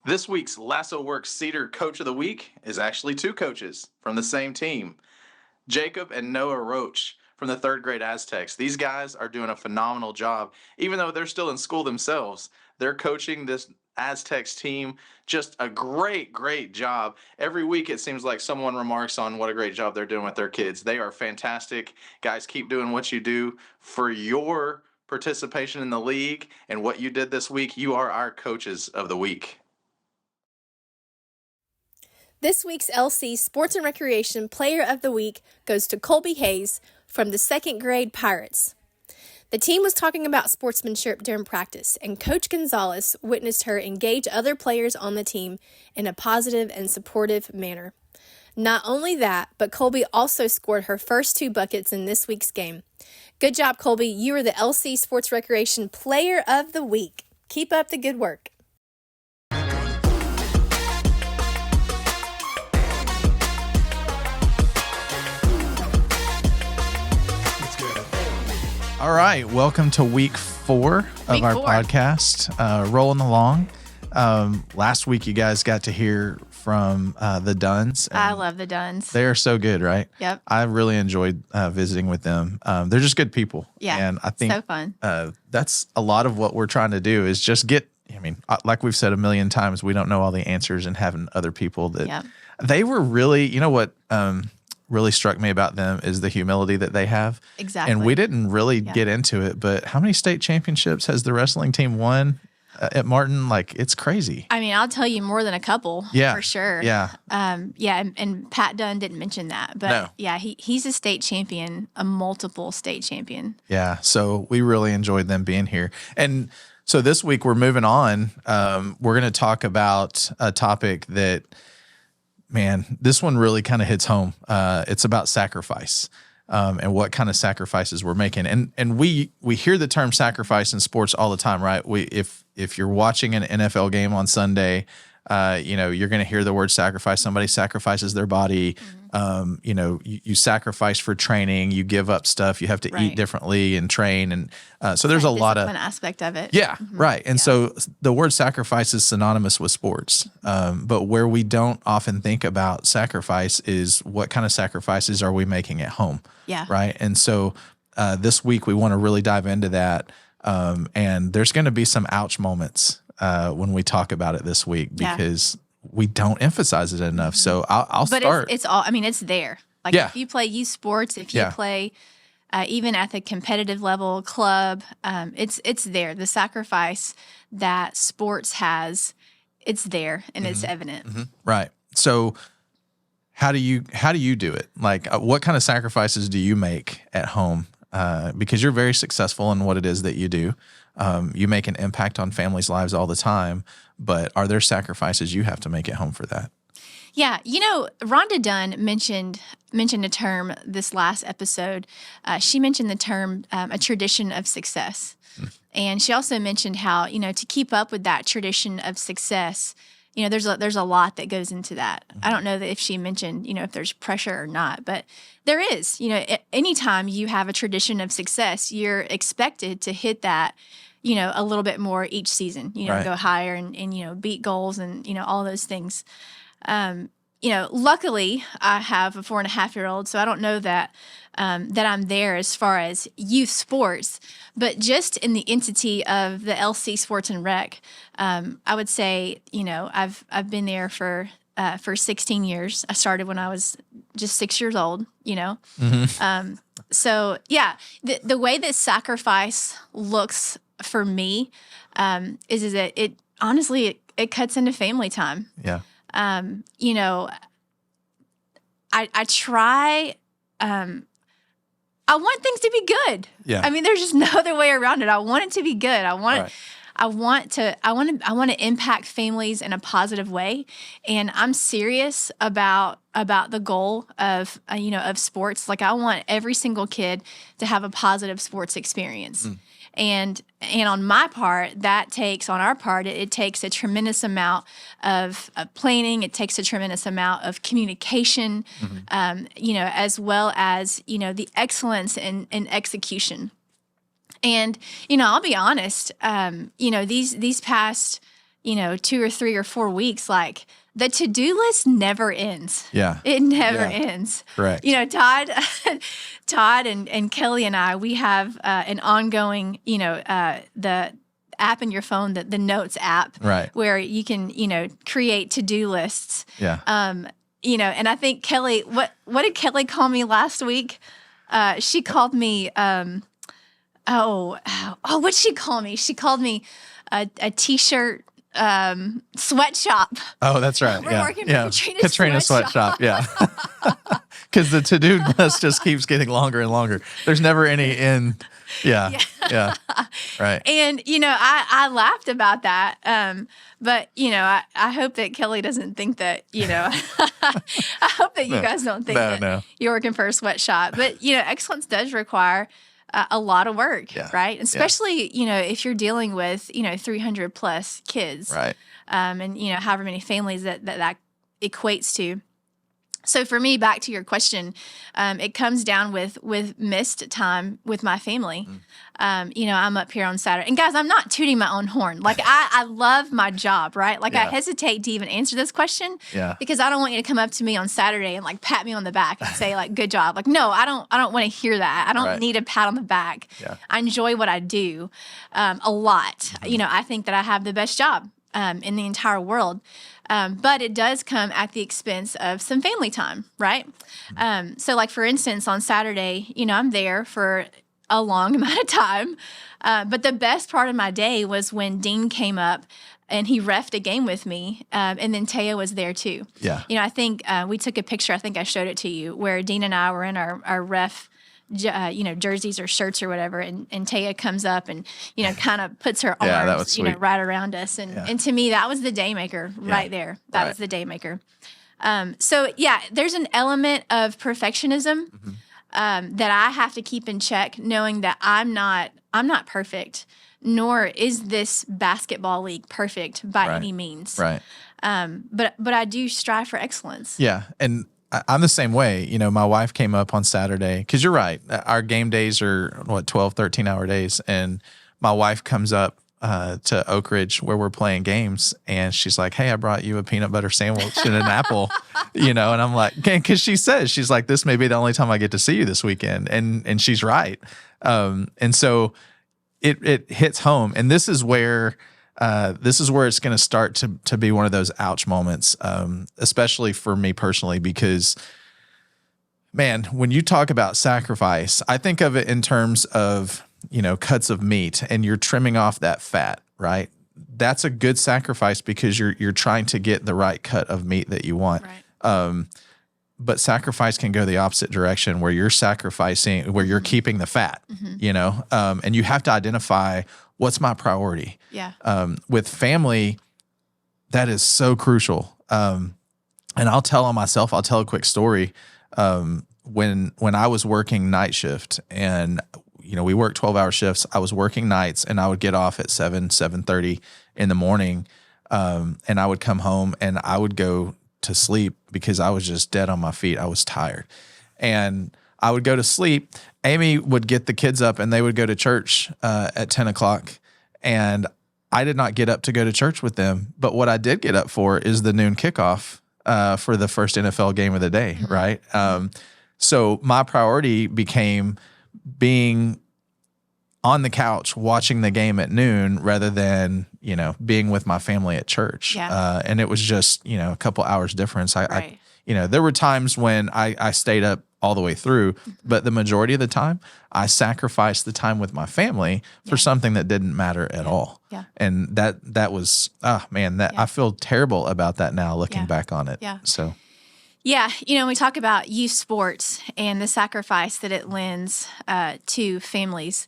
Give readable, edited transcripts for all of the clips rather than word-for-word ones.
This week's Lasso Works Cedar Coach of the Week is actually two coaches from the same team, Jacob and Noah Roach from the third grade Aztecs. These guys are doing a phenomenal job. Even though they're still in school themselves, they're coaching this Aztecs team just a great job. Every week it seems like someone remarks on what a great job they're doing with their kids. They are fantastic. Guys, keep doing what you do for your participation in the league and what you did this week. You are our coaches of the week. This week's LC Sports and Recreation Player of the Week goes to Colby Hayes from the second grade Pirates. The team was talking about sportsmanship during practice, and Coach Gonzalez witnessed her engage other players on the team in a positive and supportive manner. Not only that, but Colby also scored her first 2 buckets in this week's game. Good job, Colby. You are the LC Sports Recreation Player of the Week. Keep up the good work. All right, welcome to week 4 of our podcast, rolling along. Last week, you guys got to hear from the Dunns. I love the Dunns. They are so good, right? Yep. I really enjoyed visiting with them. They're just good people. Yeah, and I think so fun. That's a lot of what we're trying to do is just get, like we've said a million times, we don't know all the answers, and having other people that they were really, what really struck me about them is the humility that they have. Exactly. And we didn't really get into it, but how many state championships has the wrestling team won at Martin? Like, it's crazy. I mean, I'll tell you more than a couple, for sure. Yeah. And Pat Dunn didn't mention that, but no. he's a state champion, a multiple state champion. Yeah. So we really enjoyed them being here. And so this week we're moving on. We're going to talk about a topic that, man, this one really kind of hits home. It's about sacrifice, and what kind of sacrifices we're making. And we hear the term sacrifice in sports all the time, right? If you're watching an NFL game on Sunday, you're going to hear the word sacrifice. Somebody sacrifices their body. You sacrifice for training. You give up stuff. You have to eat differently and train. And so there's a lot of aspect of it. Yeah, right. And so the word sacrifice is synonymous with sports. But where we don't often think about sacrifice is what kind of sacrifices are we making at home? Yeah. Right. And so this week we want to really dive into that. And there's going to be some ouch moments when we talk about it this week because we don't emphasize it enough. So I'll start. But it's all, it's there. Like if you play youth sports, if you play even at the competitive level, club, it's there. The sacrifice that sports has, it's there and it's evident. Mm-hmm. Right. So how do you do it? Like what kind of sacrifices do you make at home? Because you're very successful in what it is that you do. You make an impact on families' lives all the time, but are there sacrifices you have to make at home for that? Yeah. Rhonda Dunn mentioned a term this last episode. She mentioned the term a tradition of success. And she also mentioned how, to keep up with that tradition of success, there's a lot that goes into that. I don't know that if she mentioned, if there's pressure or not, but there is. Anytime you have a tradition of success, you're expected to hit that, a little bit more each season, go higher and beat goals and, all those things. Luckily I have a 4.5-year-old, so I don't know that I'm there as far as youth sports, but just in the entity of the LC Sports and Rec, I would say, I've been there for 16 years. I started when I was just 6 years old, So yeah, the way that sacrifice looks for me, is that it honestly, it cuts into family time. Yeah. I try, I want things to be good. Yeah. There's just no other way around it. I want it to be good. I want to impact families in a positive way. And I'm serious about the goal of sports. Like I want every single kid to have a positive sports experience. And on my part, it takes a tremendous amount of planning. It takes a tremendous amount of communication, as well as, the excellence in execution. And, I'll be honest, these past, 2 or 3 or 4 weeks, like the to-do list never ends. Yeah. It never ends. Correct. Todd and Kelly and I, we have an ongoing, the app in your phone, the Notes app, Right. where you can, create to-do lists. Yeah. And I think Kelly, what did Kelly call me last week? She called me, what'd she call me? She called me a t-shirt sweatshop. Oh, that's right. We're yeah. working yeah. for Katrina sweatshop. Yeah. Because the to-do list just keeps getting longer and longer. There's never any end. Yeah. Yeah. Right. And, I laughed about that. But, I hope that Kelly doesn't think that, I hope that you guys don't think that you're working for a sweatshop. But, excellence does require a lot of work, right? Especially, if you're dealing with, 300 plus kids. Right. And, however many families that equates to. So for me, back to your question, it comes down with missed time with my family. I'm up here on Saturday. And guys, I'm not tooting my own horn. Like I love my job, right? Like I hesitate to even answer this question because I don't want you to come up to me on Saturday and like pat me on the back and say like, good job. Like, no, I don't want to hear that. I don't need a pat on the back. Yeah. I enjoy what I do a lot. I think that I have the best job in the entire world. But it does come at the expense of some family time, right? So like, for instance, on Saturday, I'm there for a long amount of time. But the best part of my day was when Dean came up and he reffed a game with me. And then Taya was there too. Yeah. I think we took a picture, I think I showed it to you, where Dean and I were in our ref jerseys or shirts or whatever, and Taya comes up and kind of puts her arms right around us, and to me that was the day maker right there. That was the day maker. So there's an element of perfectionism that I have to keep in check, knowing that I'm not perfect, nor is this basketball league perfect by any means. Right. But I do strive for excellence. Yeah, and I'm the same way. My wife came up on Saturday because you're right. Our game days are 12, 13-hour days. And my wife comes up to Oak Ridge where we're playing games. And she's like, hey, I brought you a peanut butter sandwich and an apple, and I'm like, because she's like, this may be the only time I get to see you this weekend. And she's right. And so it hits home. And this is where it's going to start to be one of those ouch moments, especially for me personally, because, man, when you talk about sacrifice, I think of it in terms of, cuts of meat, and you're trimming off that fat, right? That's a good sacrifice because you're trying to get the right cut of meat that you want. Right. But sacrifice can go the opposite direction, where you're sacrificing, where you're keeping the fat, and you have to identify what's my priority. Yeah. With family, that is so crucial. And I'll tell a quick story. When I was working night shift, and we worked 12-hour shifts, I was working nights, and I would get off at 7:30 in the morning, and I would come home and I would go to sleep because I was just dead on my feet. I was tired, and I would go to sleep. Amy would get the kids up and they would go to church at 10 o'clock. And I did not get up to go to church with them. But what I did get up for is the noon kickoff for the first NFL game of the day, right? So my priority became being on the couch watching the game at noon rather than, being with my family at church. Yeah. And it was just, a couple hours difference. I there were times when I stayed up all the way through, but the majority of the time I sacrificed the time with my family for something that didn't matter at all. Yeah. And that was, I feel terrible about that now looking back on it. Yeah. So. Yeah. We talk about youth sports and the sacrifice that it lends to families.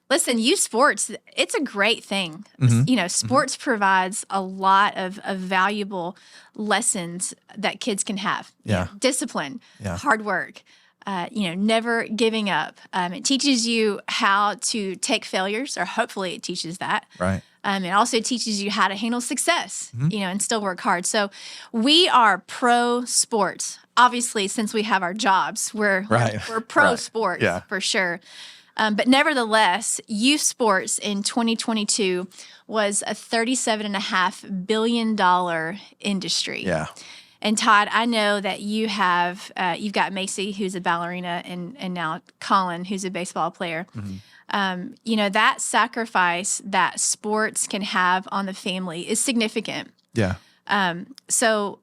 Listen, youth sports, it's a great thing. Sports provides a lot of valuable lessons that kids can have. Yeah. Discipline, hard work, never giving up. It teaches you how to take failures, or hopefully it teaches that. Right. It also teaches you how to handle success, and still work hard. So we are pro sports. Obviously, since we have our jobs, we're pro sports for sure. But nevertheless, youth sports in 2022 was a $37.5 billion industry. Yeah. And Todd, I know that you have you've got Macy, who's a ballerina, and now Colin, who's a baseball player. That sacrifice that sports can have on the family is significant. Yeah. So,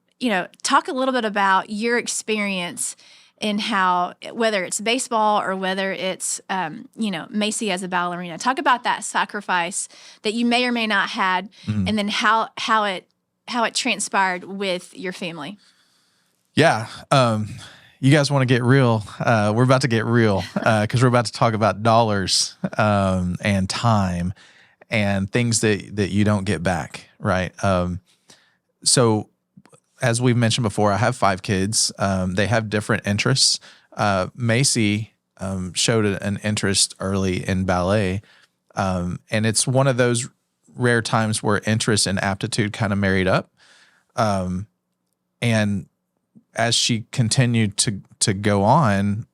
talk a little bit about your experience in how, whether it's baseball or whether it's, Macy as a ballerina. Talk about that sacrifice that you may or may not had, and then how it transpired with your family. Yeah. You guys want to get real? We're about to get real because we're about to talk about dollars and time and things that you don't get back, right? So as we've mentioned before, I have 5 kids. They have different interests. Macy showed an interest early in ballet, and it's one of those rare times where interest and aptitude kind of married up. And as she continued to go on,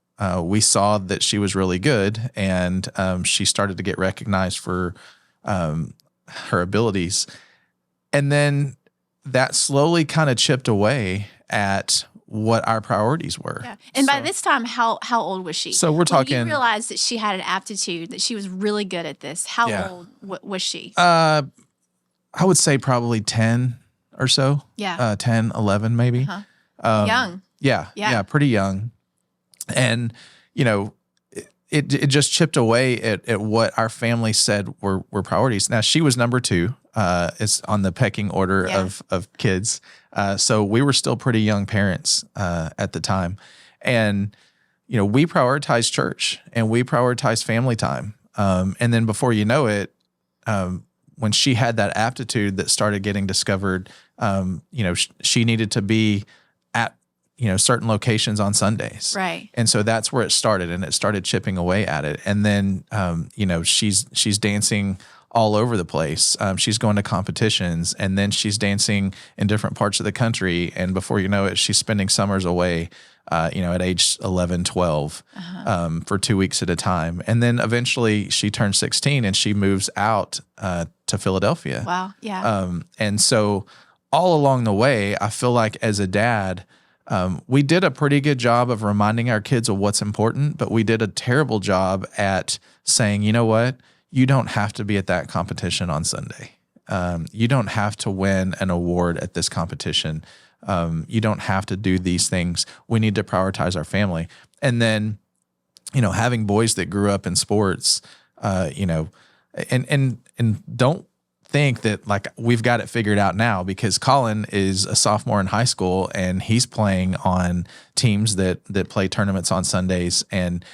we saw that she was really good, and she started to get recognized for her abilities. And then that slowly kind of chipped away at what our priorities were. Yeah. And by this time, how old was she? So we're talking. When you realized that she had an aptitude, that she was really good at this. How old was she? I would say probably 10 or so. Yeah. 10, 11 maybe. Young. Yeah, pretty young. And, it just chipped away at what our family said were priorities. Now, she was number 2. It's on the pecking order of kids. So we were still pretty young parents at the time. And, we prioritized church and we prioritized family time. And then before you know it, when she had that aptitude that started getting discovered, she needed to be at, certain locations on Sundays. Right. And so that's where it started, and it started chipping away at it. And then, she's dancing all over the place. She's going to competitions, and then she's dancing in different parts of the country. And before you know it, she's spending summers away, at age 11, 12, for 2 weeks at a time. And then eventually she turns 16 and she moves out to Philadelphia. Wow. Yeah. And so all along the way, I feel like as a dad, we did a pretty good job of reminding our kids of what's important, but we did a terrible job at saying, you know what? You don't have to be at that competition on Sunday. You don't have to win an award at this competition. You don't have to do these things. We need to prioritize our family. And then, having boys that grew up in sports, and don't think that like we've got it figured out now, because Colin is a sophomore in high school and he's playing on teams that play tournaments on Sundays. And,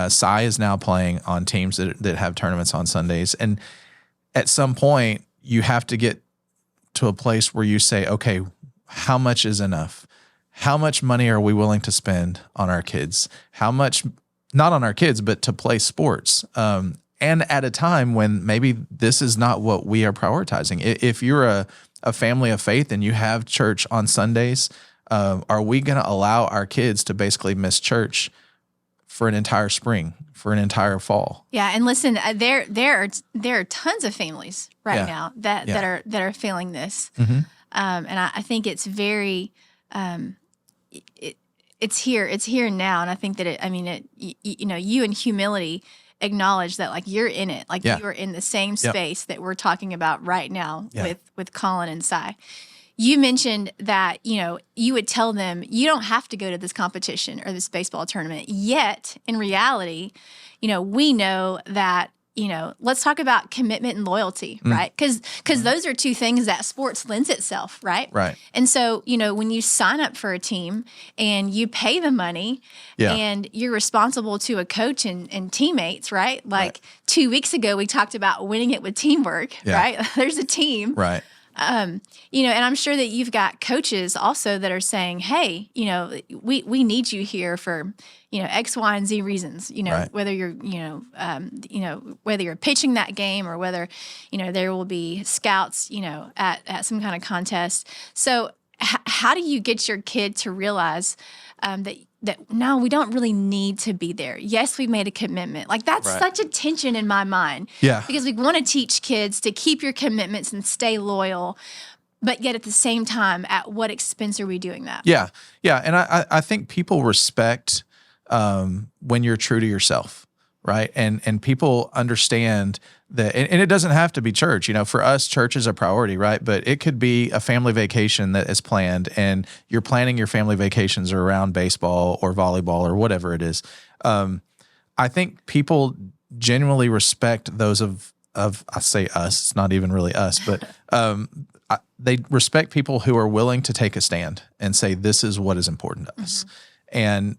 Cy is now playing on teams that have tournaments on Sundays. And at some point you have to get to a place where you say, okay, how much is enough? How much money are we willing to spend on our kids? How much, not on our kids, but to play sports? And at a time when maybe this is not what we are prioritizing. If you're a family of faith and you have church on Sundays, are we going to allow our kids to basically miss church for an entire spring, for an entire fall? Yeah, and listen, there are tons of families right now that are feeling this, and I think it's very, it's here now, and I think that you in humility acknowledge that like you're in it, like you're in the same space that we're talking about right now with Colin and Cy. You mentioned that, you would tell them you don't have to go to this competition or this baseball tournament. Yet in reality, we know that, let's talk about commitment and loyalty, right? Because those are two things that sports lends itself, right? Right. And so, when you sign up for a team and you pay the money and you're responsible to a coach and teammates, right? Like 2 weeks ago, we talked about winning it with teamwork, right? There's a team. Right. And I'm sure that you've got coaches also that are saying, hey, we need you here for, X, Y, and Z reasons, whether you're, whether you're pitching that game or whether, there will be scouts, at some kind of contest. So how do you get your kid to realize no, we don't really need to be there. Yes, we've made a commitment. Like that's Right. such a tension in my mind. Yeah. Because we want to teach kids to keep your commitments and stay loyal, but yet at the same time, at what expense are we doing that? Yeah. Yeah. And I think people respect when you're true to yourself, right? And people understand that, and it doesn't have to be church. For us, church is a priority, right? But it could be a family vacation that is planned, and you're planning your family vacations around baseball or volleyball or whatever it is. I think people genuinely respect those of I say us, it's not even really us, but they respect people who are willing to take a stand and say, this is what is important to us. And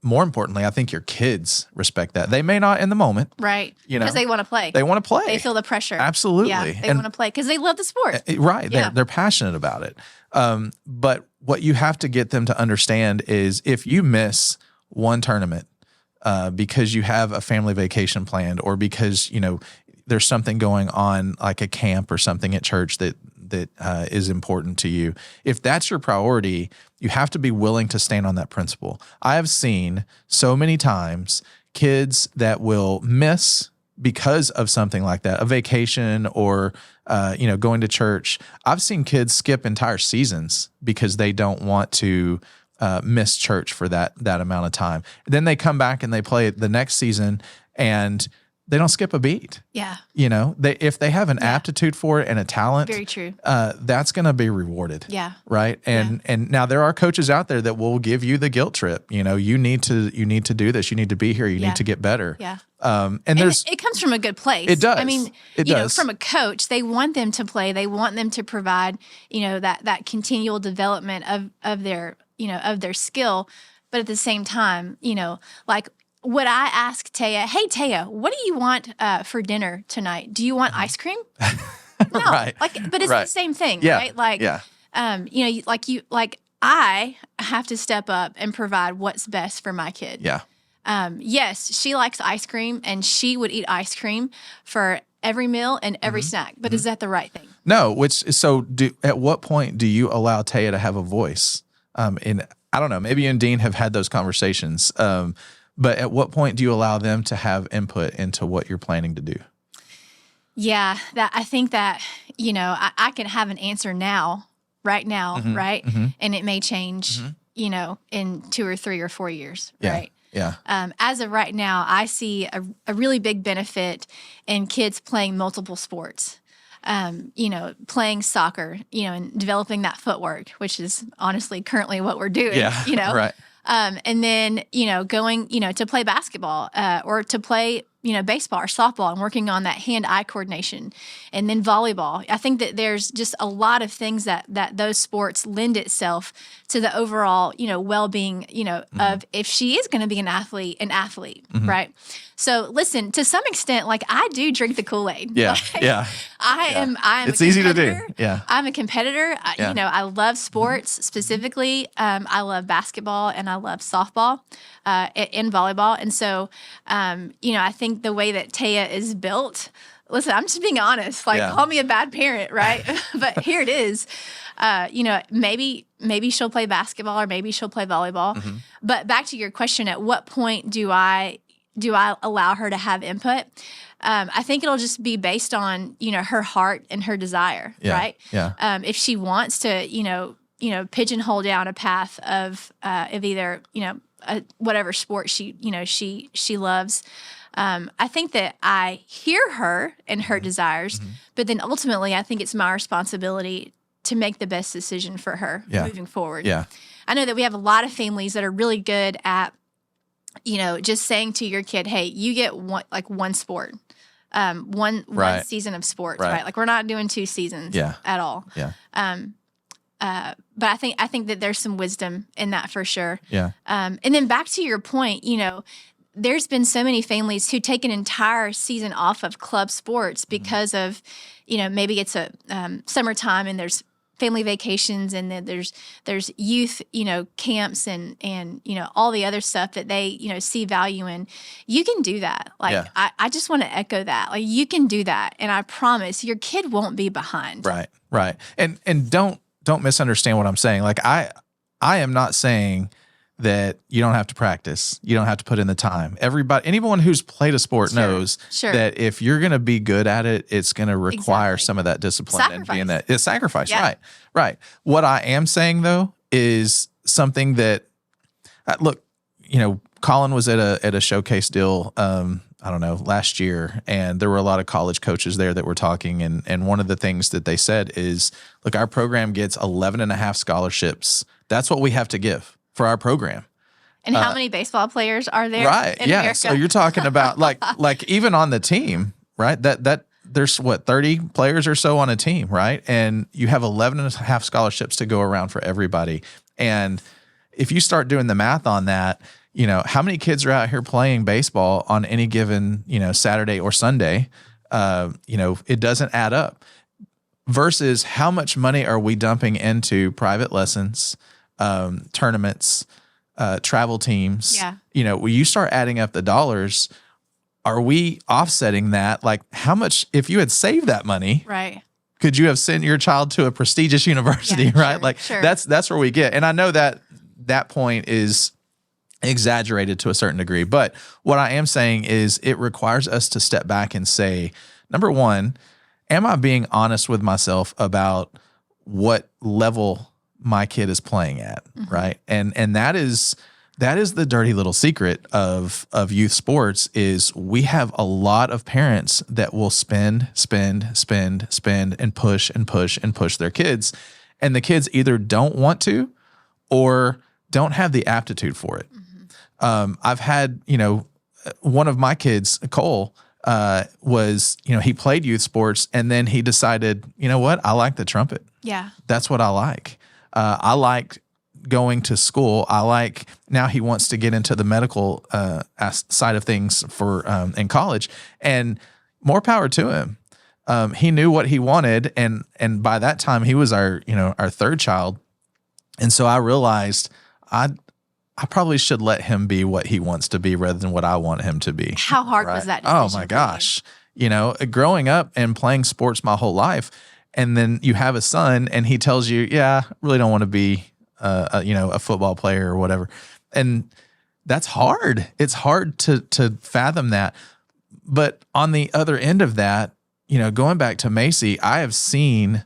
more importantly, I think your kids respect that. They may not in the moment. Right. You know, Because they want to play. They want to play. They feel the pressure. Absolutely. Yeah, they want to play because they love the sport. Right. Yeah. They're passionate about it. But what you have to get them to understand is if you miss one tournament because you have a family vacation planned, or because, there's something going on like a camp or something at church that is important to you. If that's your priority, you have to be willing to stand on that principle. I have seen so many times kids that will miss because of something like that, a vacation or, going to church. I've seen kids skip entire seasons because they don't want to miss church for that amount of time. Then they come back and they play the next season and they don't skip a beat. Yeah. If they have an aptitude for it and a talent, Very true. That's going to be rewarded. Yeah. Right. And now there are coaches out there that will give you the guilt trip. You need to do this. You need to be here. You need to get better. Yeah. And it comes from a good place. It does. I mean, it does. From a coach, they want them to play. They want them to provide, that continual development of their skill. But at the same time, like, would I ask Taya, hey, Taya, what do you want for dinner tonight? Do you want ice cream? No. Right. But it's the same thing, Yeah. right? Like, Yeah. I have to step up and provide what's best for my kid. Yeah. Yes, she likes ice cream and she would eat ice cream for every meal and every snack. But is that the right thing? No. At what point do you allow Taya to have a voice? I don't know, maybe you and Dean have had those conversations. But at what point do you allow them to have input into what you're planning to do? Yeah, I think that, I can have an answer right now, right? Mm-hmm. And it may change, in 2 or 3 or 4 years, Yeah. right? Yeah. As of right now, I see a really big benefit in kids playing multiple sports. Playing soccer, and developing that footwork, which is honestly currently what we're doing, Yeah. Right. And then, going, to play basketball or to play, baseball or softball and working on that hand-eye coordination, and then volleyball. I think that there's just a lot of things that those sports lend itself to the overall, well-being, of if she is going to be an athlete, right? So listen, to some extent, like I do drink the Kool-Aid. Yeah. Like, Yeah. I am. It's easy to do. Yeah. I'm a competitor. I love sports specifically. I love basketball and I love softball and volleyball. And so, I think the way that Taya is built, listen, I'm just being honest, call me a bad parent, right? But here it is. Maybe she'll play basketball or maybe she'll play volleyball. Mm-hmm. But back to your question, at what point do I allow her to have input? I think it'll just be based on, her heart and her desire, right? Yeah. If she wants to, pigeonhole down a path of either, whatever sport she loves. I think that I hear her and her desires, but then ultimately I think it's my responsibility to make the best decision for her moving forward. Yeah. I know that we have a lot of families that are really good at, just saying to your kid, hey, you get one sport, one season of sports, right? Like we're not doing 2 seasons at all. Yeah. But I think that there's some wisdom in that for sure. Yeah. And then back to your point, there's been so many families who take an entire season off of club sports because of, maybe it's a summertime and there's family vacations and then there's youth, camps and all the other stuff that they, see value in. You can do that. I just want to echo that. Like you can do that. And I promise your kid won't be behind. Right. And don't misunderstand what I'm saying. Like I am not saying that you don't have to practice. You don't have to put in the time. Anyone who's played a sport knows that if you're going to be good at it, it's going to require some of that discipline and being that it's sacrifice. Yeah. Right. What I am saying though is something that look, Colin was at a showcase deal, I don't know, last year, and there were a lot of college coaches there that were talking. And one of the things that they said is, look, our program gets 11 and a half scholarships. That's what we have to give for our program. And how many baseball players are there? Right. In yeah. America? So you're talking about like even on the team, right? That there's 30 players or so on a team, right? And you have 11 and a half scholarships to go around for everybody. And if you start doing the math on that, how many kids are out here playing baseball on any given, Saturday or Sunday? It doesn't add up. Versus how much money are we dumping into private lessons, tournaments, travel teams? Yeah. When you start adding up the dollars, are we offsetting that? Like how much, if you had saved that money, right, could you have sent your child to a prestigious university, right? That's where we get. And I know that point is exaggerated to a certain degree. But what I am saying is it requires us to step back and say, number one, am I being honest with myself about what level my kid is playing at, right? And that is the dirty little secret of youth sports is we have a lot of parents that will spend and push their kids. And the kids either don't want to or don't have the aptitude for it. I've had, one of my kids, Cole, was, he played youth sports and then he decided, you know what? I like the trumpet. Yeah. That's what I like. I like going to school. Now he wants to get into the medical side of things for in college, and more power to him. He knew what he wanted. And by that time he was our third child. And so I realized I probably should let him be what he wants to be rather than what I want him to be. How hard was that decision? Oh my gosh. Growing up and playing sports my whole life, and then you have a son and he tells you, yeah, I really don't want to be a football player or whatever. And that's hard. It's hard to fathom that. But on the other end of that, going back to Macy, I have seen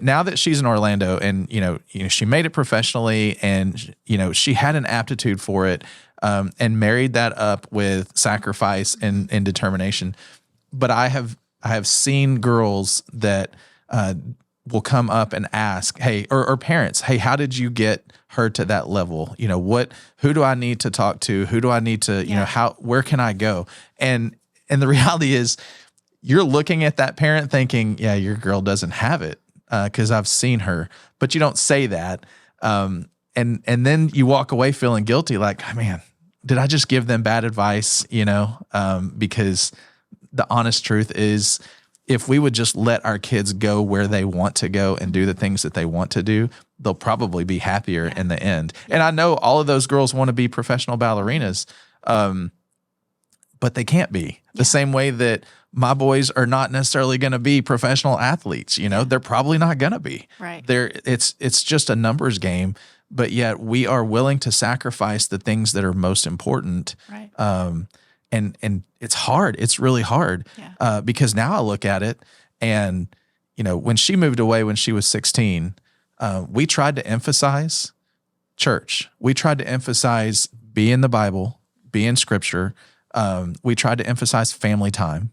now that she's in Orlando and, she made it professionally and, she had an aptitude for it, and married that up with sacrifice and determination. But I have seen girls that, will come up and ask, hey, or parents, hey, how did you get her to that level? Who do I need to talk to? Who do I need to, where can I go? And the reality is you're looking at that parent thinking, yeah, your girl doesn't have it. Cause I've seen her, but you don't say that. And then you walk away feeling guilty. Like, oh, man, did I just give them bad advice? Because the honest truth is if we would just let our kids go where they want to go and do the things that they want to do, they'll probably be happier in the end. And I know all of those girls want to be professional ballerinas. But they can't be the same way that my boys are not necessarily going to be professional athletes. They're probably not going to be. Right. It's just a numbers game, but yet we are willing to sacrifice the things that are most important. Right. And it's hard. It's really hard. Yeah. Because now I look at it and, when she moved away when she was 16, we tried to emphasize church. We tried to emphasize be in the Bible, be in scripture. We tried to emphasize family time.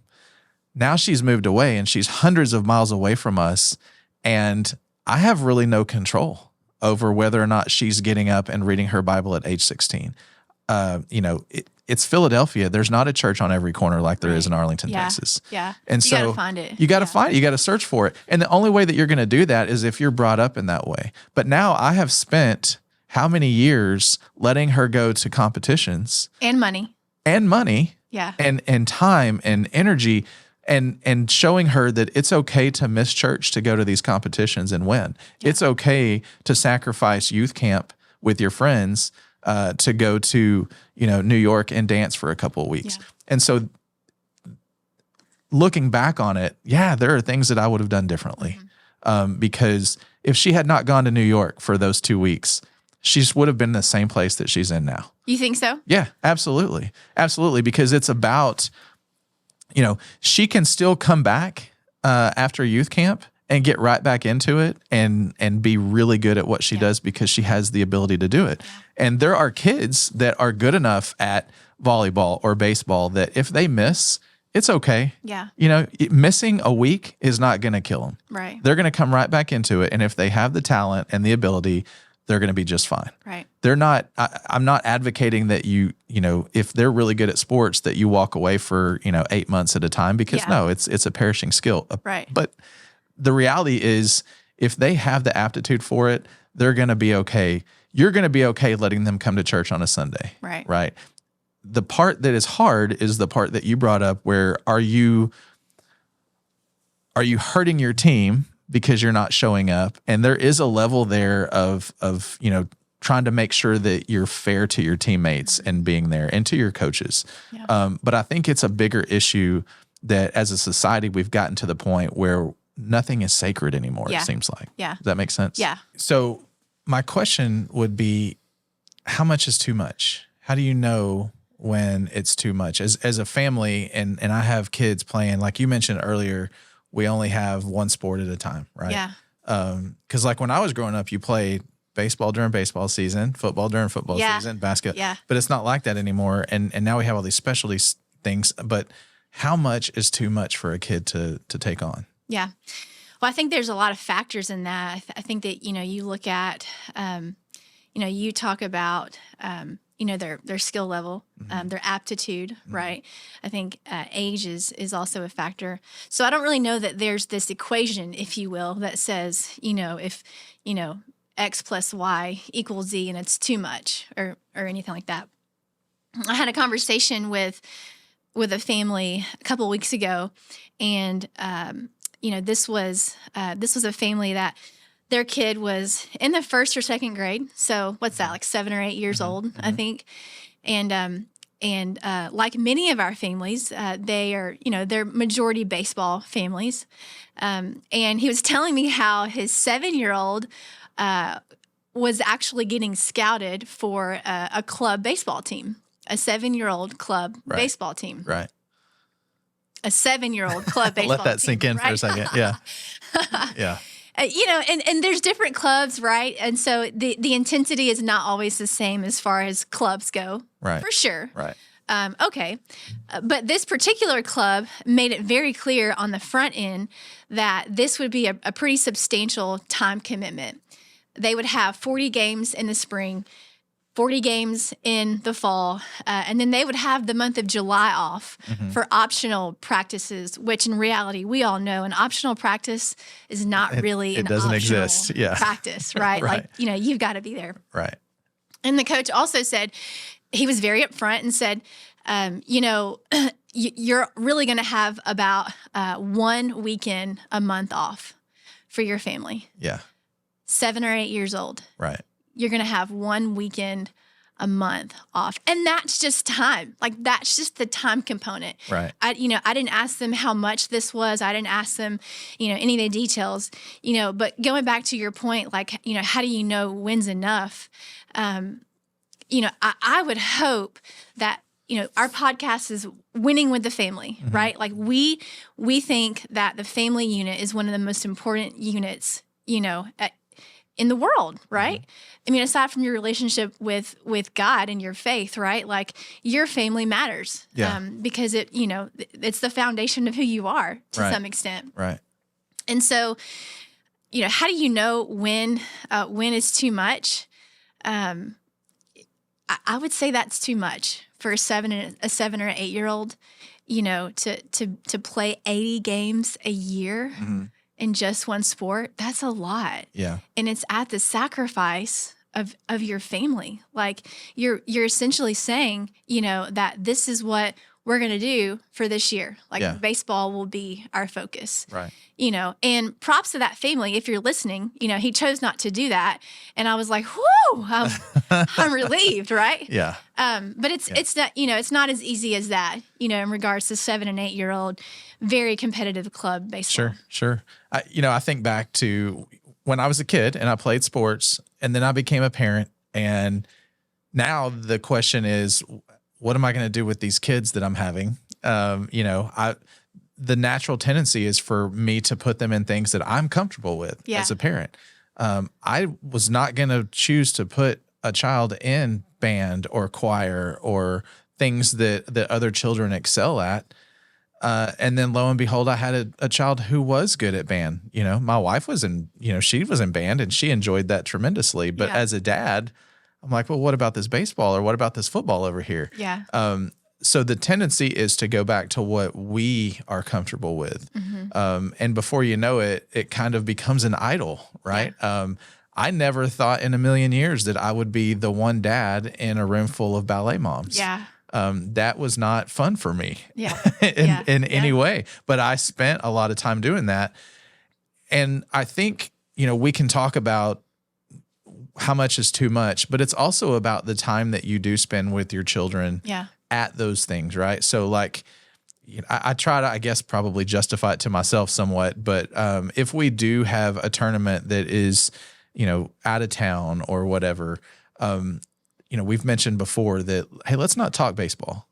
Now she's moved away and she's hundreds of miles away from us. And I have really no control over whether or not she's getting up and reading her Bible at age 16. It's Philadelphia. There's not a church on every corner like there is in Arlington, Texas. Yeah. And you gotta find it. You got to find it. You got to search for it. And the only way that you're going to do that is if you're brought up in that way. But now I have spent how many years letting her go to competitions And money. Yeah. And time and energy and showing her that it's okay to miss church to go to these competitions and win. Yeah. It's okay to sacrifice youth camp with your friends to go to, New York and dance for a couple of weeks. Yeah. And so looking back on it, there are things that I would have done differently. Because if she had not gone to New York for those 2 weeks, she would have been in the same place that she's in now. You think so? Yeah, absolutely. Absolutely. Because it's about, she can still come back after youth camp and get right back into it and be really good at what she does because she has the ability to do it. Yeah. And there are kids that are good enough at volleyball or baseball that if they miss, it's okay. Yeah. Missing a week is not going to kill them. Right. They're going to come right back into it. And if they have the talent and the ability, they're going to be just fine. Right. They're not, I'm not advocating that if they're really good at sports, that you walk away for, 8 months at a time because no, it's a perishing skill. Right. But the reality is if they have the aptitude for it, they're going to be okay. You're going to be okay letting them come to church on a Sunday. Right. Right. The part that is hard is the part that you brought up where are you hurting your team because you're not showing up? And there is a level there of trying to make sure that you're fair to your teammates and being there and to your coaches. Yeah. But I think it's a bigger issue that as a society, we've gotten to the point where nothing is sacred anymore, it seems like. Yeah. Does that make sense? Yeah. So my question would be, how much is too much? How do you know when it's too much? As a family, and I have kids playing, like you mentioned earlier, we only have one sport at a time, right? Yeah. Because like when I was growing up, you played baseball during baseball season, football during football season, basketball. Yeah. But it's not like that anymore. And now we have all these specialty things. But how much is too much for a kid to take on? Yeah. Well, I think there's a lot of factors in that. I think that, you look at, you talk about, their skill level, their aptitude, right? I think age is also a factor. So I don't really know that there's this equation, if you will, that says, if, X plus Y equals Z and it's too much or anything like that. I had a conversation with a family a couple of weeks ago, and this was a family that their kid was in the first or second grade. So what's that, like 7 or 8 years old, I think. And like many of our families, they are, they're majority baseball families. And he was telling me how his 7-year-old was actually getting scouted for a club baseball team, a 7-year-old club baseball team. Right. A 7-year-old club baseball team. Let that sink in for a second. Yeah. Yeah. And there's different clubs, right? And so the intensity is not always the same as far as clubs go. Right. For sure. Right. Okay. But this particular club made it very clear on the front end that this would be a pretty substantial time commitment. They would have 40 games in the spring, 40 games in the fall, and then they would have the month of July off for optional practices, which in reality, we all know an optional practice is not really an doesn't optional exist. Yeah. practice, right? Right. Like, you've got to be there. Right. And the coach also said, he was very upfront and said, you're really going to have about 1 weekend a month off for your family. Yeah. 7 or 8 years old. Right. You're going to have 1 weekend a month off. And that's just time. Like, that's just the time component. Right. I didn't ask them how much this was. I didn't ask them, any of the details, but going back to your point, like, how do you know when's enough? I would hope that, our podcast is winning with the family, right? Like we think that the family unit is one of the most important units, in the world, right? I mean, aside from your relationship with God and your faith, right? Like your family matters, because it's the foundation of who you are to some extent, right? And so, how do you know when it's too much? I would say that's too much for a 7 or 8 year old, to play 80 games a year. In just one sport, that's a lot. Yeah. And it's at the sacrifice of your family. Like you're essentially saying, that this is what we're going to do for this year. Like baseball will be our focus. Right. And props to that family. If you're listening, he chose not to do that. And I was like, whoo, I'm relieved. Right. Yeah. But it's not, it's not as easy as that, in regards to 7 and 8 year old, very competitive club baseball. Sure. I think back to when I was a kid and I played sports and then I became a parent And now the question is, what am I going to do with these kids that I'm having? The natural tendency is for me to put them in things that I'm comfortable with as a parent. I was not going to choose to put a child in band or choir or things that other children excel at. And then lo and behold, I had a child who was good at band. My wife was she was in band and she enjoyed that tremendously. But as a dad, I'm like, well, what about this baseball or what about this football over here? Yeah. So the tendency is to go back to what we are comfortable with. And before you know it, it kind of becomes an idol, right? Yeah. I never thought in a million years that I would be the one dad in a room full of ballet moms. Yeah. That was not fun for me in any way. But I spent a lot of time doing that. And I think, we can talk about how much is too much, but it's also about the time that you do spend with your children at those things, right? So like, I try to, I guess, probably justify it to myself somewhat, but if we do have a tournament that is, out of town or whatever, we've mentioned before that, hey, let's not talk baseball,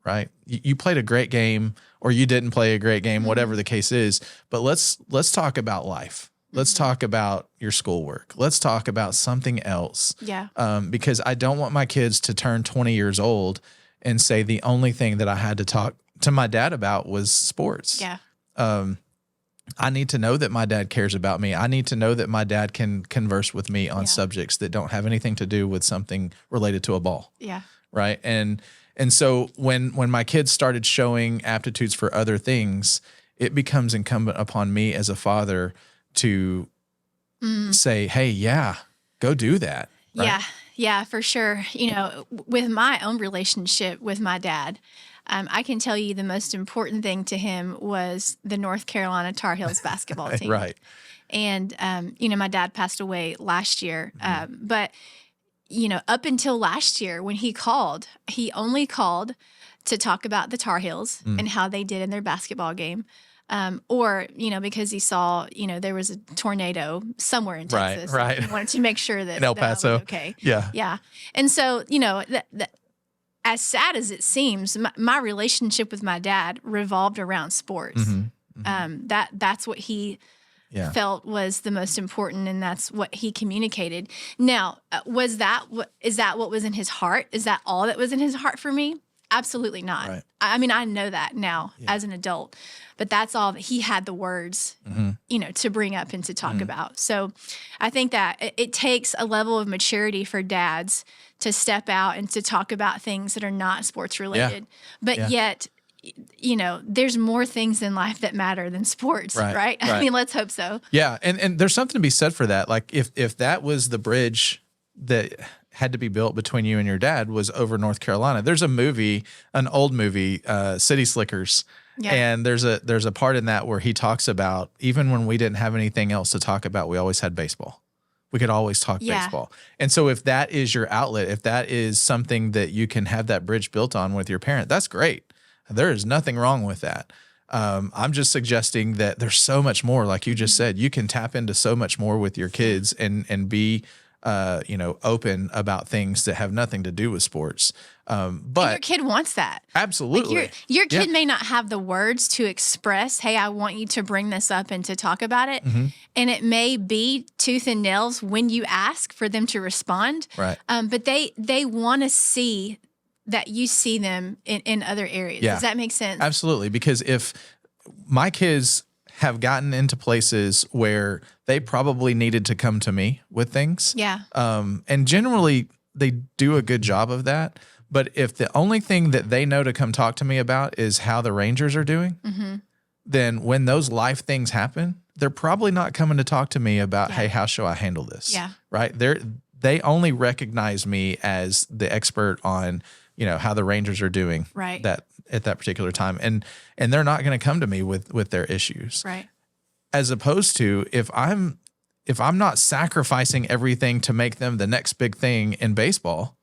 right? You played a great game or you didn't play a great game, whatever the case is, but let's talk about life. Let's talk about your schoolwork. Let's talk about something else. Yeah. Because I don't want my kids to turn 20 years old and say the only thing that I had to talk to my dad about was sports. Yeah. I need to know that my dad cares about me. I need to know that my dad can converse with me on subjects that don't have anything to do with something related to a ball. Yeah. Right. And so when my kids started showing aptitudes for other things, it becomes incumbent upon me as a father to say, hey, go do that. Right? Yeah. Yeah, for sure. With my own relationship with my dad, I can tell you the most important thing to him was the North Carolina Tar Heels basketball team. Right. And, my dad passed away last year. But, up until last year when he only called to talk about the Tar Heels and how they did in their basketball game. Or, because he saw, there was a tornado somewhere in Texas. Right. He wanted to make sure that in El Paso. That was okay. Yeah. Yeah. And so, that as sad as it seems, my relationship with my dad revolved around sports. That's what he felt was the most important, and that's what he communicated. Now, is that what was in his heart? Is that all that was in his heart for me? Absolutely not. Right. I mean, I know that now as an adult, but that's all that he had the words, to bring up and to talk about. So I think that it takes a level of maturity for dads to step out and to talk about things that are not sports related, but yet, there's more things in life that matter than sports, right? I mean, let's hope so. Yeah. And there's something to be said for that. Like if that was the bridge that had to be built between you and your dad was over North Carolina. There's a movie, an old movie, City Slickers. Yeah. And there's a part in that where he talks about, even when we didn't have anything else to talk about, we always had baseball. We could always talk baseball. And so if that is your outlet, if that is something that you can have that bridge built on with your parent, that's great. There is nothing wrong with that. I'm just suggesting that there's so much more, like you just said, you can tap into so much more with your kids and be open about things that have nothing to do with sports. But and your kid wants that. Absolutely. Like your kid may not have the words to express, hey, I want you to bring this up and to talk about it. And it may be tooth and nails when you ask for them to respond. Right. But they want to see that you see them in other areas. Yeah. Does that make sense? Absolutely. Because if my kids have gotten into places where they probably needed to come to me with things. Yeah. And generally they do a good job of that. But if the only thing that they know to come talk to me about is how the Rangers are doing, then when those life things happen, they're probably not coming to talk to me about, hey, how shall I handle this? Yeah. Right. They only recognize me as the expert on, how the Rangers are doing that at that particular time. And they're not going to come to me with their issues. Right. As opposed to if I'm not sacrificing everything to make them the next big thing in baseball,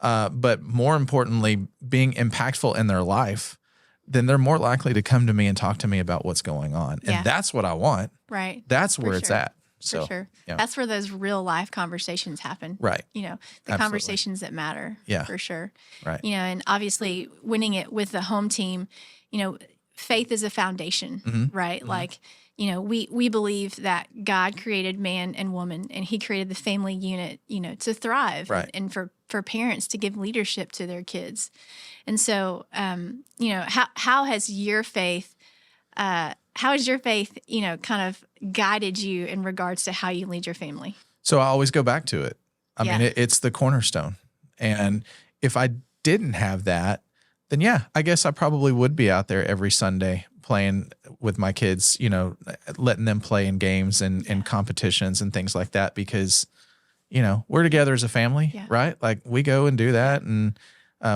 but more importantly, being impactful in their life, then they're more likely to come to me and talk to me about what's going on. And that's what I want. Right. That's where it's at. So, For sure. yeah. That's where those real life conversations happen. Right. The Absolutely. conversations that matter. Yeah. For sure. Right. And obviously winning it with the home team, faith is a foundation, Mm-hmm. right? Mm-hmm. Like, we believe that God created man and woman, and he created the family unit, to thrive, Right. and for parents to give leadership to their kids. And so, how has your faith, kind of guided you in regards to how you lead your family? So I always go back to it. I mean, it's the cornerstone. And if I didn't have that, then yeah, I guess I probably would be out there every Sunday playing with my kids, letting them play in games and competitions and things like that, because, we're together as a family, right? Like we go and do that, and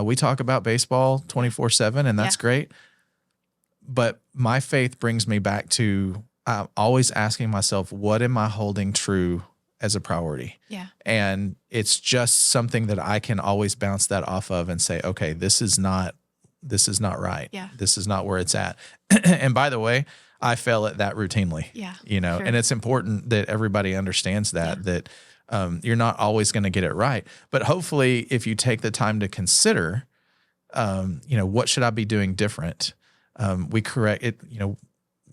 we talk about baseball 24/7, and that's great. But my faith brings me back to always asking myself, what am I holding true as a priority? Yeah. And it's just something that I can always bounce that off of and say, okay, this is not right. Yeah. This is not where it's at. And by the way, I fail at that routinely. Yeah. Sure. And it's important that everybody understands that you're not always going to get it right. But hopefully if you take the time to consider, what should I be doing different? We correct it,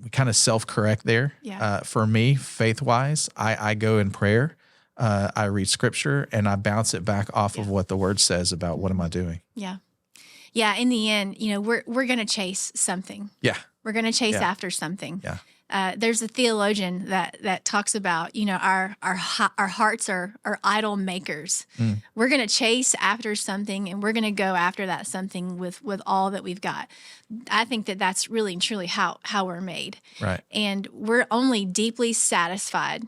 we kind of self-correct there. Yeah. For me, faith-wise, I go in prayer, I read scripture, and I bounce it back off of what the word says about what am I doing. Yeah. Yeah. In the end, we're going to chase something. Yeah. We're going to chase after something. Yeah. There's a theologian that talks about, our hearts are idol makers. We're going to chase after something, and we're going to go after that something with all that we've got. I think that's really and truly how we're made. Right. And we're only deeply satisfied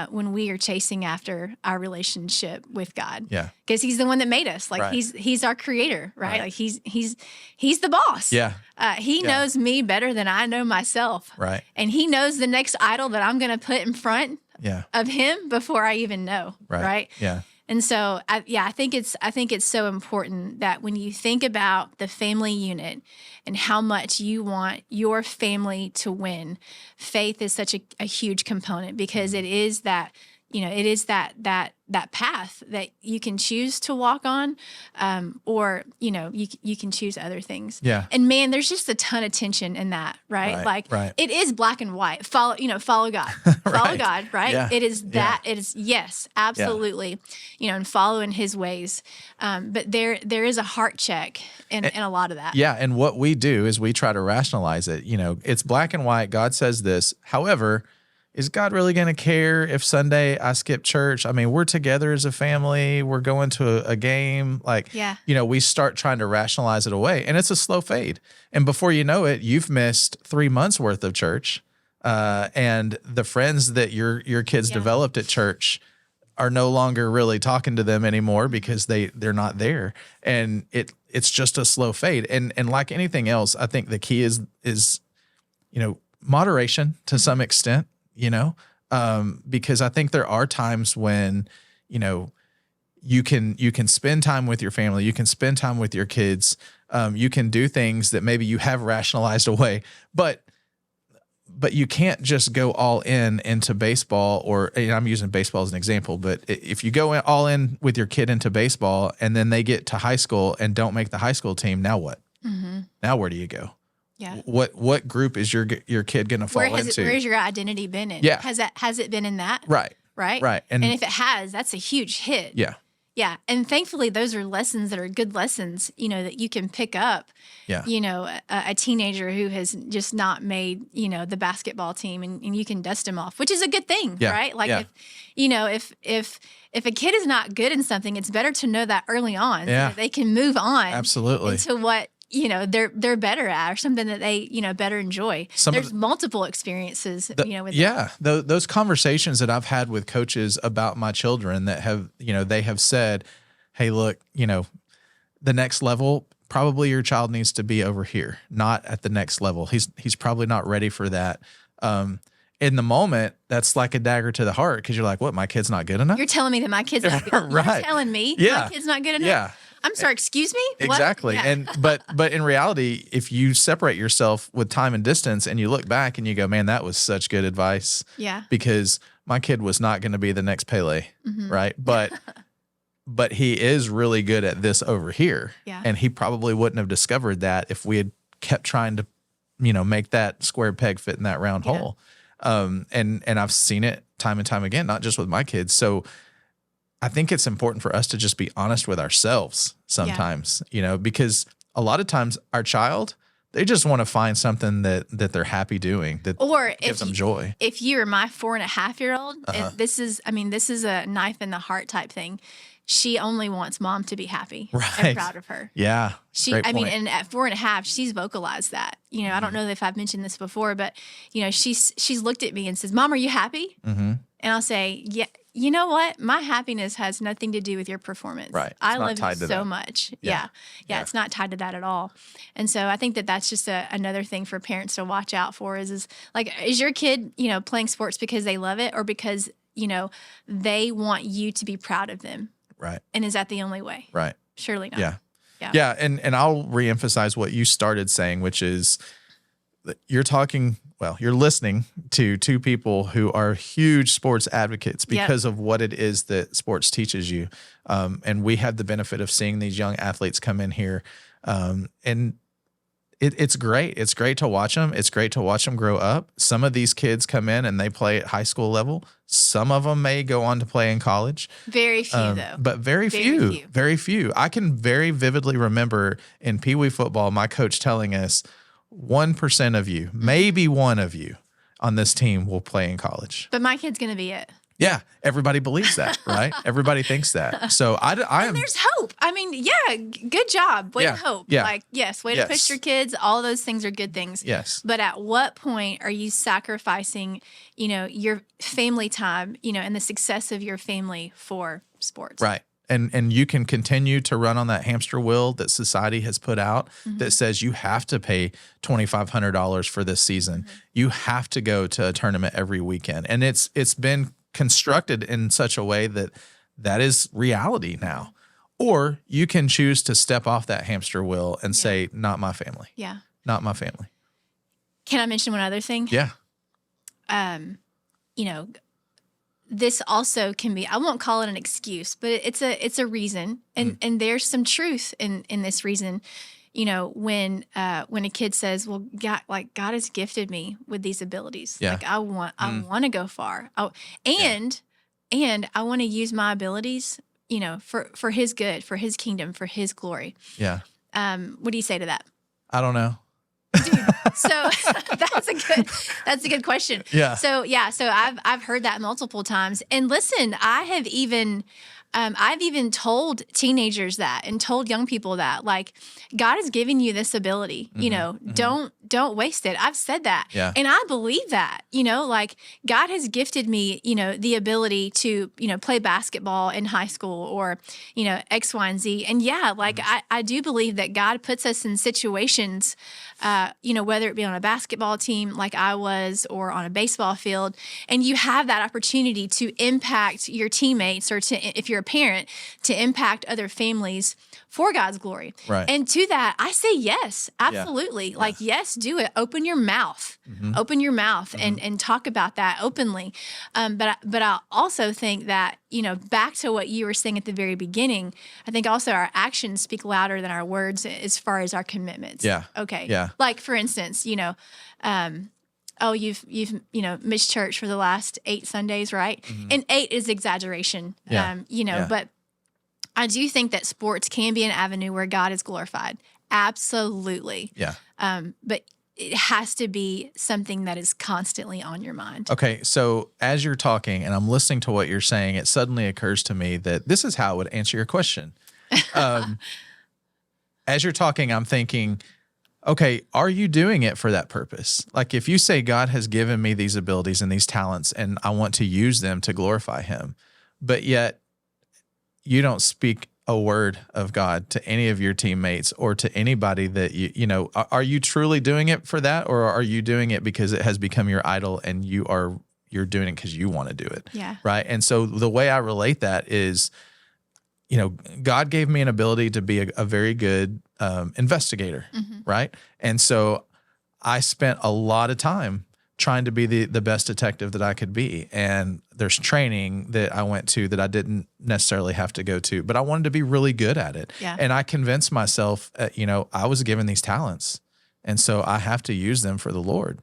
when we are chasing after our relationship with God. Yeah. Because he's the one that made us. Like Right. he's our creator, right? Like he's the boss. Yeah. He knows me better than I know myself. Right. And he knows the next idol that I'm going to put in front Yeah. of him before I even know. Right. Yeah. And so, I think it's so important that when you think about the family unit and how much you want your family to win, faith is such a huge component, because it is that, it is that path that you can choose to walk on, or, you can choose other things. Yeah. And man, there's just a ton of tension in that, right? Right. It is black and white. Follow God. Follow God, right? Yeah. It is that. It is, yes, absolutely. And follow in his ways. But there is a heart check in a lot of that. Yeah. And what we do is we try to rationalize it. It's black and white. God says this. However, is God really going to care if Sunday I skip church? I mean, we're together as a family. We're going to a game. Like, we start trying to rationalize it away, and it's a slow fade. And before you know it, you've missed 3 months worth of church. And the friends that your kids developed at church are no longer really talking to them anymore because they're not there. And it's just a slow fade. And like anything else, I think the key is moderation to some extent. Because I think there are times when, you can spend time with your family, you can spend time with your kids, you can do things that maybe you have rationalized away, but you can't just go all into baseball, or I'm using baseball as an example, but if you go all in with your kid into baseball and then they get to high school and don't make the high school team, now what? Mm-hmm. Now where do you go? Yeah. What group is your kid going to fall into? Where's your identity been in? Yeah. Has it been in that? Right. Right. And if it has, that's a huge hit. Yeah. Yeah. And thankfully those are lessons that are good lessons, that you can pick up. Yeah. A teenager who has just not made, the basketball team, and you can dust him off, which is a good thing, right? Like if a kid is not good in something, it's better to know that early on, so that they can move on Absolutely. into what they're better at, or something that they, better enjoy. There's multiple experiences, with those conversations that I've had with coaches about my children that have, they have said, hey, look, the next level, probably your child needs to be over here, not at the next level. He's probably not ready for that. In the moment, that's like a dagger to the heart, because you're like, what, my kid's not good enough? You're telling me that my kid's not good enough. Right. You're telling me my kid's not good enough? Yeah. I'm sorry, excuse me? What? Exactly. Yeah. And but in reality, if you separate yourself with time and distance and you look back and you go, man, that was such good advice. Yeah. Because my kid was not going to be the next Pele, right? But he is really good at this over here. Yeah. And he probably wouldn't have discovered that if we had kept trying to, make that square peg fit in that round hole. And I've seen it time and time again, not just with my kids. So I think it's important for us to just be honest with ourselves sometimes, because a lot of times our child, they just want to find something that they're happy doing that gives them joy. If you are my 4.5-year-old, this is a knife in the heart type thing. She only wants mom to be happy and proud of her. Yeah. And at 4.5, she's vocalized that. I don't know if I've mentioned this before, but she's looked at me and says, "Mom, are you happy?" Mm-hmm. And I'll say, "Yeah. You know what? My happiness has nothing to do with your performance. Right. I love you so much. Yeah. It's not tied to that at all." And so I think that that's just another thing for parents to watch out for is your kid, playing sports because they love it or because, they want you to be proud of them? Right. And is that the only way? Right. Surely not. Yeah. Yeah. And I'll reemphasize what you started saying, which is that you're listening to two people who are huge sports advocates because of what it is that sports teaches you. And we have the benefit of seeing these young athletes come in here. And it's great. It's great to watch them. It's great to watch them grow up. Some of these kids come in and they play at high school level. Some of them may go on to play in college. Very few, though. But very few. I can very vividly remember in Pee Wee football, my coach telling us 1% of you, maybe one of you on this team will play in college. But my kid's going to be it. Yeah, everybody believes that, right? Everybody thinks that. So I am. There's hope. I mean, good job. Way to hope. Yeah. Way to push your kids. All those things are good things. Yes. But at what point are you sacrificing, your family time, and the success of your family for sports? Right. And you can continue to run on that hamster wheel that society has put out that says you have to pay $2,500 for this season. You have to go to a tournament every weekend. And it's been constructed in such a way that is reality now. Or you can choose to step off that hamster wheel and say, not my family. Yeah. Not my family. Can I mention one other thing? Yeah. This also can be, I won't call it an excuse, but it's a reason. And there's some truth in this reason. When a kid says, "Well, God has gifted me with these abilities. Yeah. I want to go far. And I want to use my abilities, for His good, for His kingdom, for His glory." Yeah. What do you say to that? I don't know. Dude, so that's a good question. Yeah. So I've heard that multiple times. And listen, I've even told teenagers that and told young people that, God has given you this ability, don't waste it. I've said that. Yeah. And I believe that, God has gifted me, the ability to, play basketball in high school or, X, Y, and Z. And I do believe that God puts us in situations, whether it be on a basketball team like I was or on a baseball field, and you have that opportunity to impact your teammates or if you're a parent, to impact other families for God's glory. Right. And to that, I say yes, absolutely. Yeah. Yes, do it. Open your mouth. Open your mouth and talk about that openly. But I also think that, back to what you were saying at the very beginning, I think also our actions speak louder than our words as far as our commitments. Yeah. Okay. Yeah. For instance, you've missed church for the last 8 Sundays, right? And 8 is exaggeration. Yeah. But I do think that sports can be an avenue where God is glorified. Absolutely. Yeah. But it has to be something that is constantly on your mind. Okay. So as you're talking and I'm listening to what you're saying, it suddenly occurs to me that this is how I would answer your question. As you're talking, I'm thinking, okay, are you doing it for that purpose? If you say God has given me these abilities and these talents and I want to use them to glorify Him, but yet you don't speak a word of God to any of your teammates or to anybody that are you truly doing it for that? Or are you doing it because it has become your idol and you're doing it because you want to do it? Yeah. Right. And so the way I relate that is God gave me an ability to be a very good investigator, right? And so I spent a lot of time trying to be the best detective that I could be. And there's training that I went to that I didn't necessarily have to go to, but I wanted to be really good at it. Yeah. And I convinced myself, I was given these talents, and so I have to use them for the Lord.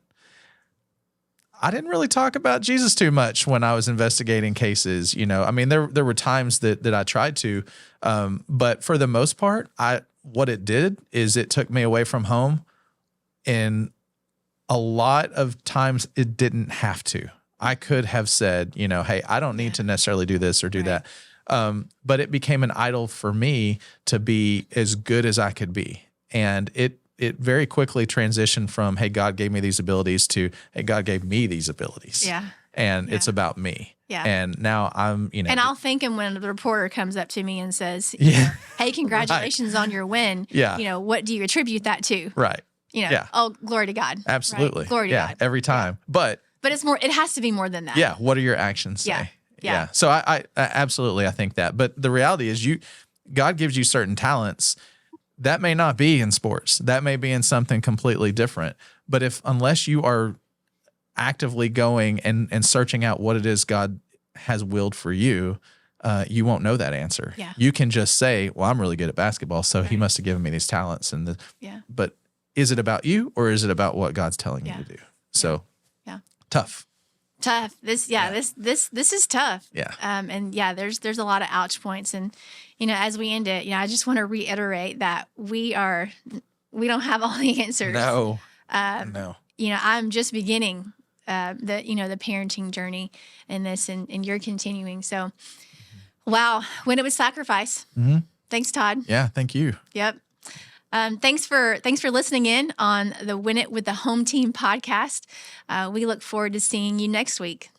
I didn't really talk about Jesus too much when I was investigating cases. There were times that I tried to, but for the most part, what it did is it took me away from home, and a lot of times it didn't have to. I could have said, hey, I don't need to necessarily do this or do that. But it became an idol for me to be as good as I could be. And it very quickly transitioned from, hey, God gave me these abilities to, hey, God gave me these abilities. Yeah. And it's about me. Yeah. And now I'm, And I'll thank him when the reporter comes up to me and says, hey, congratulations on your win. Yeah. What do you attribute that to? Right. Oh, glory to God. Absolutely. Right? Glory to God. Every time. But it's more, it has to be more than that. Yeah. What do your actions say? Yeah. So I absolutely, I think that. But the reality is God gives you certain talents that may not be in sports. That may be in something completely different. But unless you are actively going and searching out what it is God has willed for you, you won't know that answer. Yeah. You can just say, well, I'm really good at basketball, so he must have given me these talents. But is it about you, or is it about what God's telling you to do? So tough. This is tough. Yeah. And there's a lot of ouch points. And, as we end it, I just want to reiterate that we don't have all the answers. No. No. I'm just beginning the parenting journey in this, and you're continuing. So, wow, when it was sacrifice. Mm-hmm. Thanks, Todd. Yeah, thank you. Yep. Thanks for listening in on the Win It with the Home Team podcast. We look forward to seeing you next week.